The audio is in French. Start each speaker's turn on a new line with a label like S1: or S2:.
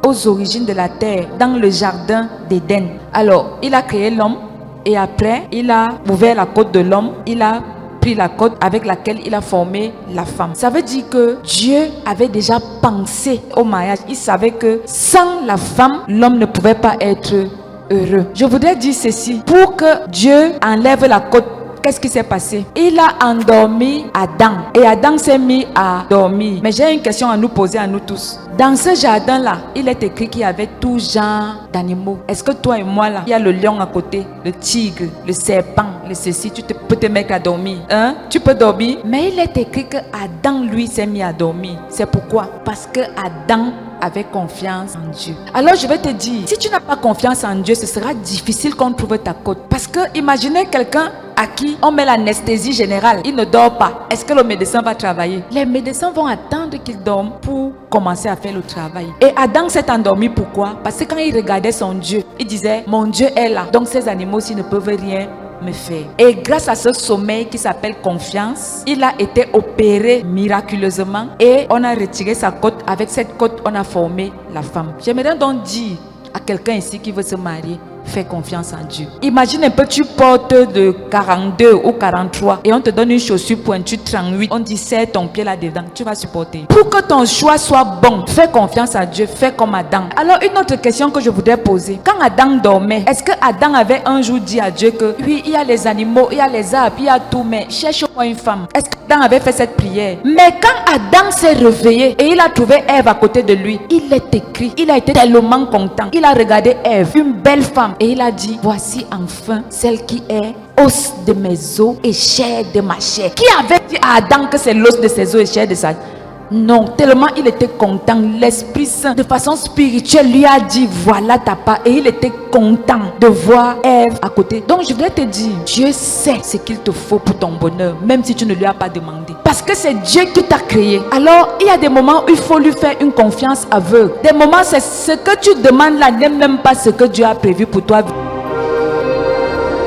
S1: aux origines de la terre, dans le jardin d'Éden. Alors, il a créé l'homme et après, il a ouvert la côte de l'homme, il a pris la côte avec laquelle il a formé la femme. Ça veut dire que Dieu avait déjà pensé au mariage. Il savait que sans la femme, l'homme ne pouvait pas être heureux. Je voudrais dire ceci. Pour que Dieu enlève la côte, qu'est-ce qui s'est passé? Il a endormi Adam et Adam s'est mis à dormir. Mais j'ai une question à nous poser à nous tous. Dans ce jardin-là, il est écrit qu'il y avait tout genre d'animaux. Est-ce que toi et moi là, il y a le lion à côté, le tigre, le serpent, le ceci, tu peux te mettre à dormir? Hein? Tu peux dormir? Mais il est écrit que Adam lui s'est mis à dormir. C'est pourquoi? Parce que Adam avait confiance en Dieu. Alors je vais te dire, si tu n'as pas confiance en Dieu, ce sera difficile qu'on trouve ta côte. Parce que imaginez quelqu'un à qui on met l'anesthésie générale, il ne dort pas. Est-ce que le médecin va travailler? Les médecins vont attendre qu'il dorme pour commencer à faire le travail. Et Adam s'est endormi, pourquoi? Parce que quand il regardait son Dieu, il disait, mon Dieu est là, donc ces animaux-ci ne peuvent rien me faire. Et grâce à ce sommeil qui s'appelle confiance, il a été opéré miraculeusement et on a retiré sa côte. Avec cette côte, on a formé la femme. J'aimerais donc dire à quelqu'un ici qui veut se marier, fais confiance en Dieu. Imagine un peu, tu portes de 42 ou 43 et on te donne une chaussure pointue 38. On dit serre ton pied là-dedans, tu vas supporter. Pour que ton choix soit bon, fais confiance à Dieu, fais comme Adam. Alors une autre question que je voudrais poser. Quand Adam dormait, est-ce que Adam avait un jour dit à Dieu que oui, il y a les animaux, il y a les arbres, il y a tout, mais cherche-moi une femme? Est-ce que Adam avait fait cette prière? Mais quand Adam s'est réveillé et il a trouvé Ève à côté de lui, il est écrit, il a été tellement content. Il a regardé Ève, une belle femme. Et il a dit, voici enfin celle qui est os de mes os et chair de ma chair. Qui avait dit à Adam que c'est l'os de ses os et chair de sa chair? Non, tellement il était content. L'Esprit Saint, de façon spirituelle, lui a dit, voilà ta part. Et il était content de voir Ève à côté. Donc je voulais te dire, Dieu sait ce qu'il te faut pour ton bonheur, même si tu ne lui as pas demandé. Parce que c'est Dieu qui t'a créé. Alors, il y a des moments où il faut lui faire une confiance aveugle. Des moments, c'est ce que tu demandes là n'est même pas ce que Dieu a prévu pour toi.